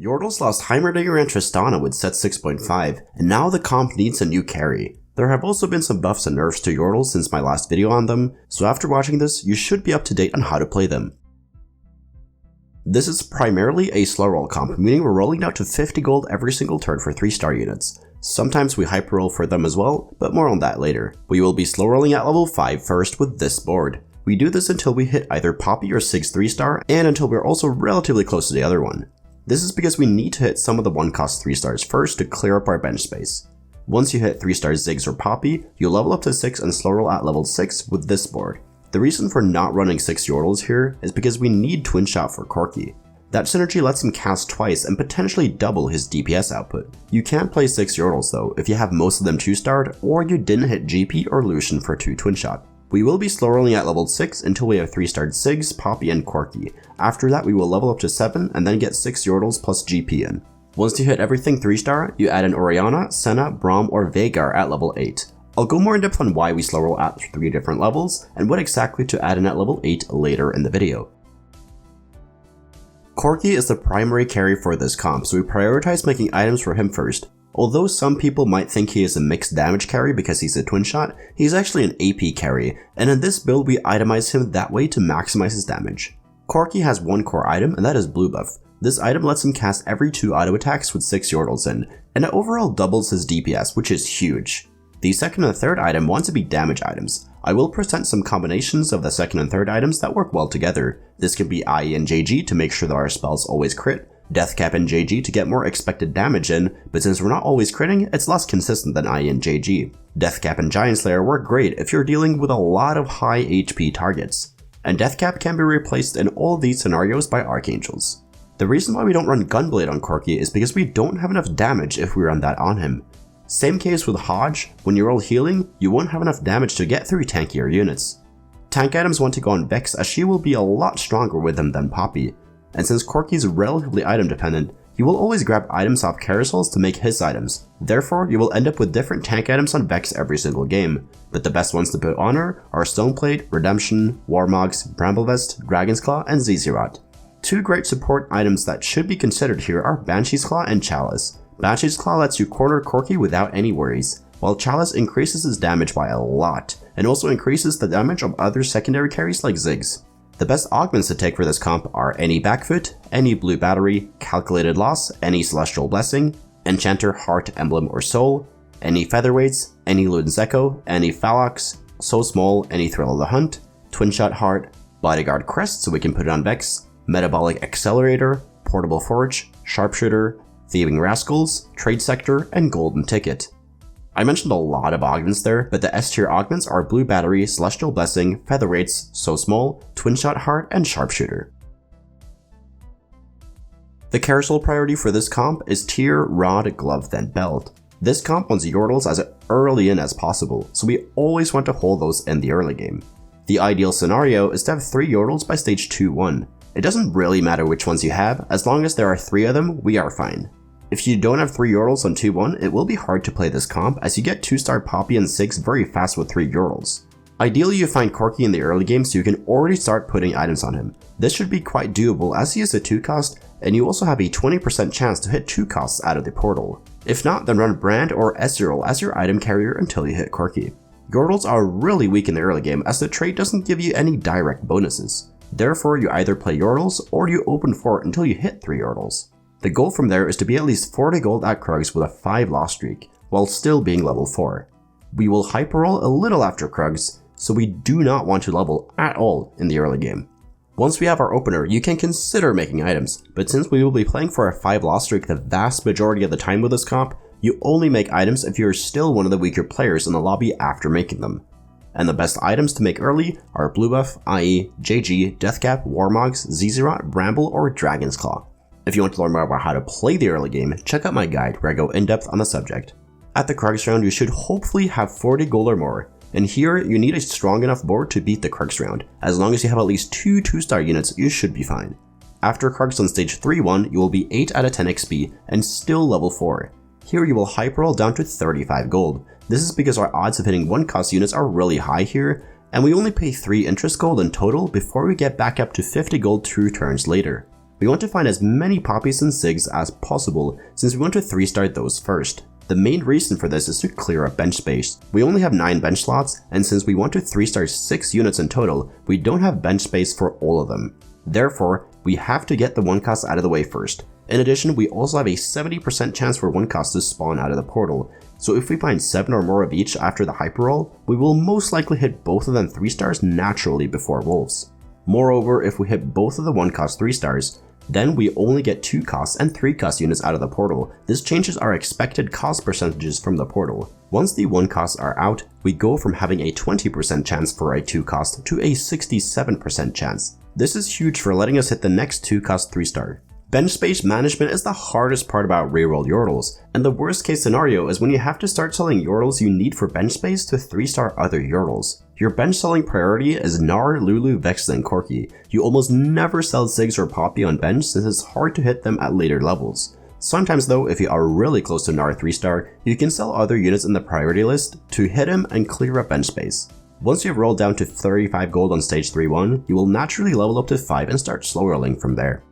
Yordles lost Heimerdinger and Tristana with set 6.5, and now the comp needs a new carry. There have also been some buffs and nerfs to Yordles since my last video on them, so after watching this, you should be up to date on how to play them. This is primarily a slow roll comp, meaning we're rolling down to 50 gold every single turn for 3-star units. Sometimes we hyper roll for them as well, but more on that later. We will be slow rolling at level 5 first with this board. We do this until we hit either Poppy or Sig's 3-star, and until we're also relatively close to the other one. This is because we need to hit some of the 1-cost 3-stars first to clear up our bench space. Once you hit 3-star Ziggs or Poppy, you level up to 6 and slow roll at level 6 with this board. The reason for not running 6 Yordles here is because we need Twin Shot for Corki. That synergy lets him cast twice and potentially double his DPS output. You can't play 6 Yordles though if you have most of them 2-starred or you didn't hit GP or Lucian for 2 Twin Shot. We will be slow rolling at level 6 until we have 3-starred Ziggs, Poppy, and Corki. After that we will level up to 7 and then get 6 Yordles plus GP in. Once you hit everything 3-star, you add an Orianna, Senna, Braum, or Veigar at level 8. I'll go more in depth on why we slow roll at 3 different levels, and what exactly to add in at level 8 later in the video. Corki is the primary carry for this comp, so we prioritize making items for him first. Although some people might think he is a mixed damage carry because he's a twin shot, he's actually an AP carry, and in this build we itemize him that way to maximize his damage. Corki has one core item, and that is blue buff. This item lets him cast every 2 auto attacks with 6 Yordles in, and it overall doubles his DPS, which is huge. The second and third item want to be damage items. I will present some combinations of the second and third items that work well together. This can be IE and JG to make sure that our spells always crit, Deathcap and JG to get more expected damage in, but since we're not always critting, it's less consistent than IE and JG. Deathcap and Giant Slayer work great if you're dealing with a lot of high HP targets, and Deathcap can be replaced in all these scenarios by Archangels. The reason why we don't run Gunblade on Corki is because we don't have enough damage if we run that on him. Same case with Hodge, when you roll healing, you won't have enough damage to get through tankier units. Tank items want to go on Vex as she will be a lot stronger with them than Poppy, and since Corki is relatively item dependent, he will always grab items off carousels to make his items. Therefore, you will end up with different tank items on Vex every single game, but the best ones to put on her are Stoneplate, Redemption, Warmogs, Bramblevest, Dragon's Claw, and Zizirot. 2 great support items that should be considered here are Banshee's Claw and Chalice. Banshee's Claw lets you corner Corki without any worries, while Chalice increases his damage by a lot, and also increases the damage of other secondary carries like Ziggs. The best augments to take for this comp are any Backfoot, any Blue Battery, Calculated Loss, any Celestial Blessing, Enchanter, Heart, Emblem, or Soul, any Featherweights, any Luden's Echo, any Phalox, So Small, any Thrill of the Hunt, Twin Shot Heart, Bodyguard Crest so we can put it on Vex, Metabolic Accelerator, Portable Forge, Sharpshooter, Thieving Rascals, Trade Sector, and Golden Ticket. I mentioned a lot of augments there, but the S tier augments are Blue Battery, Celestial Blessing, Featherweights, So Small, Twin Shot Heart, and Sharpshooter. The carousel priority for this comp is Tier, Rod, Glove, then Belt. This comp wants Yordles as early in as possible, so we always want to hold those in the early game. The ideal scenario is to have 3 Yordles by stage 2-1. It doesn't really matter which ones you have, as long as there are 3 of them, we are fine. If you don't have 3 Yordles on 2-1, it will be hard to play this comp as you get 2-star Poppy and 6 very fast with 3 Yordles. Ideally you find Corki in the early game so you can already start putting items on him. This should be quite doable as he is a 2-cost, and you also have a 20% chance to hit 2 costs out of the portal. If not, then run Brand or Ezreal as your item carrier until you hit Corki. Yordles are really weak in the early game as the trait doesn't give you any direct bonuses. Therefore you either play Yordles or you open fort until you hit 3 Yordles. The goal from there is to be at least 40 gold at Krugs with a 5 loss streak, while still being level 4. We will hyper roll a little after Krugs, so we do not want to level at all in the early game. Once we have our opener, you can consider making items, but since we will be playing for a 5 loss streak the vast majority of the time with this comp, you only make items if you are still one of the weaker players in the lobby after making them. And the best items to make early are Blue Buff, IE, JG, Deathcap, Warmogs, Zizirot, Bramble, or Dragon's Claw. If you want to learn more about how to play the early game, check out my guide where I go in depth on the subject. At the Krugs round, you should hopefully have 40 gold or more, and here you need a strong enough board to beat the Krugs round. As long as you have at least 2 2-star units, you should be fine. After Krugs on stage 3-1, you will be 8 out of 10 XP and still level 4. Here you will hyper roll down to 35 gold. This is because our odds of hitting 1-cost units are really high here, and we only pay 3 interest gold in total before we get back up to 50 gold 2 turns later. We want to find as many Poppies and Sigs as possible since we want to 3-star those first. The main reason for this is to clear up bench space. We only have 9 bench slots, and since we want to 3-star 6 units in total, we don't have bench space for all of them. Therefore, we have to get the 1-cost out of the way first. In addition, we also have a 70% chance for 1-cost to spawn out of the portal, so if we find 7 or more of each after the hyper roll, we will most likely hit both of them 3-stars naturally before wolves. Moreover, if we hit both of the 1-cost 3-stars, then we only get 2-cost and 3-cost units out of the portal. This changes our expected cost percentages from the portal. Once the 1-costs are out, we go from having a 20% chance for a 2-cost to a 67% chance. This is huge for letting us hit the next 2-cost 3-star. Bench space management is the hardest part about reroll Yordles, and the worst case scenario is when you have to start selling Yordles you need for bench space to 3-star other Yordles. Your bench selling priority is Gnar, Lulu, Vex, and Corki. You almost never sell Ziggs or Poppy on bench since it's hard to hit them at later levels. Sometimes though, if you are really close to Gnar 3-star, you can sell other units in the priority list to hit him and clear up bench space. Once you have rolled down to 35 gold on stage 3-1, you will naturally level up to 5 and start slow rolling from there.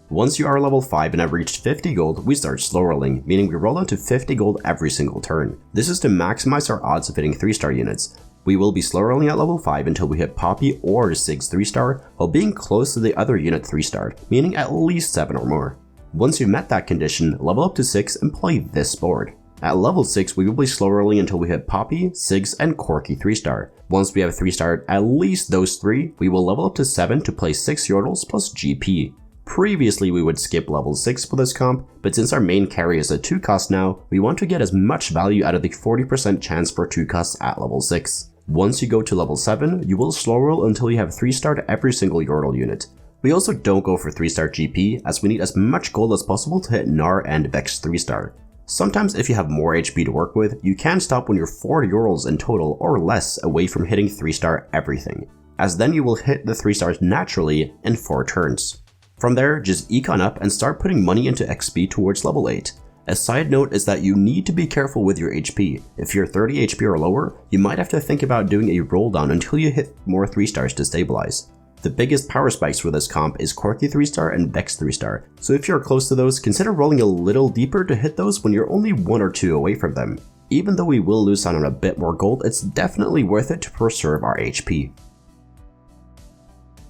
Once you are level 5 and have reached 50 gold, we start slow rolling, meaning we roll down to 50 gold every single turn. This is to maximize our odds of hitting 3-star units. We will be slow rolling at level 5 until we hit Poppy or Sig's 3-star, while being close to the other unit 3-starred, meaning at least 7 or more. Once you met that condition, level up to 6 and play this board. At level 6, we will be slow rolling until we hit Poppy, Sigs, and Corki 3-star. Once we have 3-starred at least those 3, we will level up to 7 to play 6 Yordles plus GP. Previously we would skip level 6 for this comp, but since our main carry is a 2-cost now, we want to get as much value out of the 40% chance for 2-costs at level 6. Once you go to level 7, you will slow roll until you have 3-starred every single Yordle unit. We also don't go for 3-star GP as we need as much gold as possible to hit Gnar and Vex 3-star. Sometimes if you have more HP to work with, you can stop when you're 4 Yordles in total or less away from hitting 3-star everything, as then you will hit the 3-stars naturally in 4 turns. From there, just econ up and start putting money into XP towards level 8. A side note is that you need to be careful with your HP. If you're 30 HP or lower, you might have to think about doing a roll down until you hit more 3-stars to stabilize. The biggest power spikes for this comp is Corki 3-star and Vex 3-star, so if you're close to those, consider rolling a little deeper to hit those when you're only 1 or 2 away from them. Even though we will lose out on a bit more gold, it's definitely worth it to preserve our HP.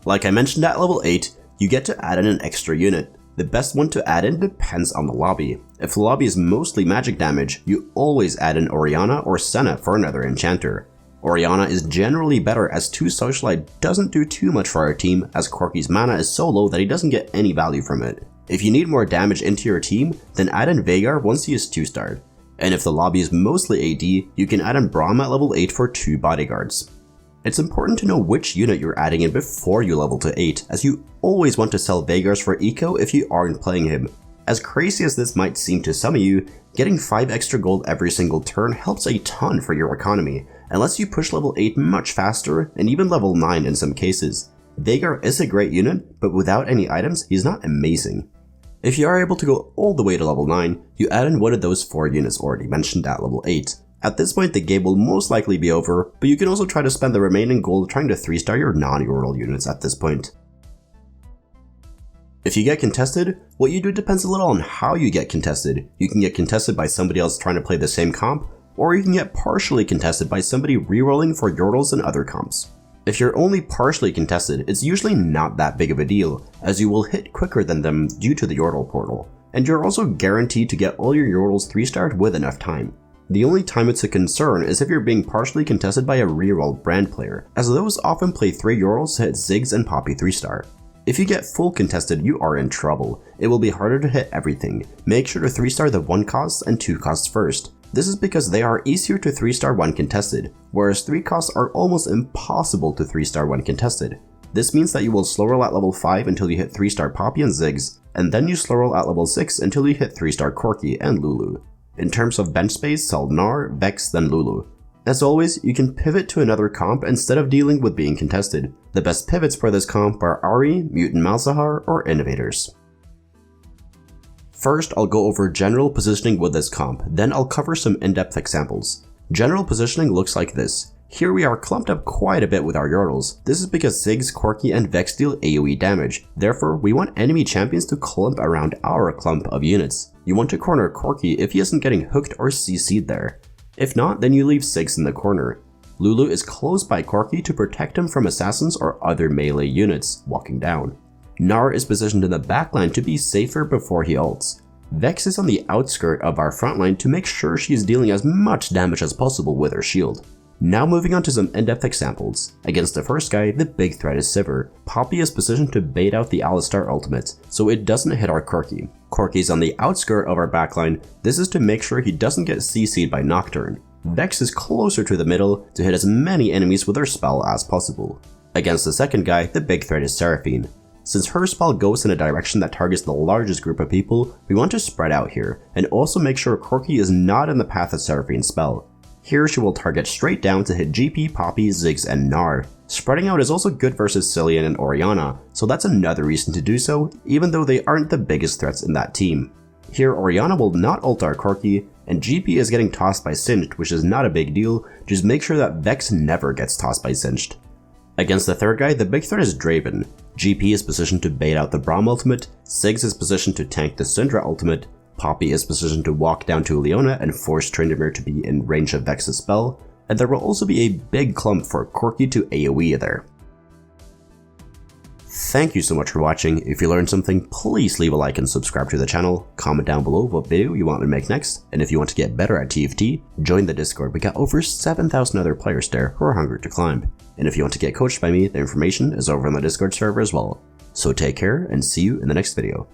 Like I mentioned at level 8, you get to add in an extra unit. The best one to add in depends on the lobby. If the lobby is mostly magic damage, you always add in Orianna or Senna for another enchanter. Orianna is generally better as 2 Socialite doesn't do too much for our team as Corki's mana is so low that he doesn't get any value from it. If you need more damage into your team, then add in Veigar once he is 2-starred. And if the lobby is mostly AD, you can add in Braum at level 8 for 2 bodyguards. It's important to know which unit you're adding in before you level to 8, as you always want to sell Veigars for eco if you aren't playing him. As crazy as this might seem to some of you, getting 5 extra gold every single turn helps a ton for your economy, and lets you push level 8 much faster, and even level 9 in some cases. Veigar is a great unit, but without any items, he's not amazing. If you are able to go all the way to level 9, you add in one of those 4 units already mentioned at level 8. At this point the game will most likely be over, but you can also try to spend the remaining gold trying to 3-star your non-Yordle units at this point. If you get contested, what you do depends a little on how you get contested. You can get contested by somebody else trying to play the same comp, or you can get partially contested by somebody rerolling for Yordles and other comps. If you're only partially contested, it's usually not that big of a deal, as you will hit quicker than them due to the Yordle portal, and you're also guaranteed to get all your Yordles 3-starred with enough time. The only time it's a concern is if you're being partially contested by a reroll brand player, as those often play 3 Yordles to hit Ziggs and Poppy 3-star. If you get full contested, you are in trouble. It will be harder to hit everything. Make sure to 3-star the 1-costs and 2-costs first. This is because they are easier to 3-star when contested, whereas 3-costs are almost impossible to 3-star when contested. This means that you will slow roll at level 5 until you hit 3-star Poppy and Ziggs, and then you slow roll at level 6 until you hit 3-star Corki and Lulu. In terms of bench space, sell Gnar, Vex, then Lulu. As always, you can pivot to another comp instead of dealing with being contested. The best pivots for this comp are Ahri, Mutant Malzahar, or Innovators. First, I'll go over general positioning with this comp, then I'll cover some in-depth examples. General positioning looks like this. Here we are clumped up quite a bit with our Yordles. This is because Ziggs, Corki, and Vex deal AoE damage. Therefore, we want enemy champions to clump around our clump of units. You want to corner Corki if he isn't getting hooked or CC'd there. If not, then you leave Ziggs in the corner. Lulu is close by Corki to protect him from assassins or other melee units walking down. Gnar is positioned in the backline to be safer before he ults. Vex is on the outskirt of our frontline to make sure she's dealing as much damage as possible with her shield. Now moving on to some in-depth examples. Against the first guy, the big threat is Sivir. Poppy is positioned to bait out the Alistar ultimate, so it doesn't hit our Corki. Corki's on the outskirt of our backline. This is to make sure he doesn't get CC'd by Nocturne. Vex is closer to the middle to hit as many enemies with her spell as possible. Against the second guy, the big threat is Seraphine. Since her spell goes in a direction that targets the largest group of people, we want to spread out here, and also make sure Corki is not in the path of Seraphine's spell. Here she will target straight down to hit GP, Poppy, Ziggs, and Gnar. Spreading out is also good versus Cillian and Orianna, so that's another reason to do so, even though they aren't the biggest threats in that team. Here Orianna will not ult our Corki, and GP is getting tossed by Singed, which is not a big deal, just make sure that Vex never gets tossed by Singed. Against the third guy, the big threat is Draven. GP is positioned to bait out the Braum ultimate, Ziggs is positioned to tank the Syndra ultimate, Poppy is positioned to walk down to Leona and force Tryndamere to be in range of Vex's spell, and there will also be a big clump for Corki to AoE there. Thank you so much for watching. If you learned something, please leave a like and subscribe to the channel, comment down below what video you want me to make next, and if you want to get better at TFT, join the Discord. We got over 7,000 other players there who are hungry to climb. And if you want to get coached by me, the information is over on the Discord server as well. So take care and see you in the next video.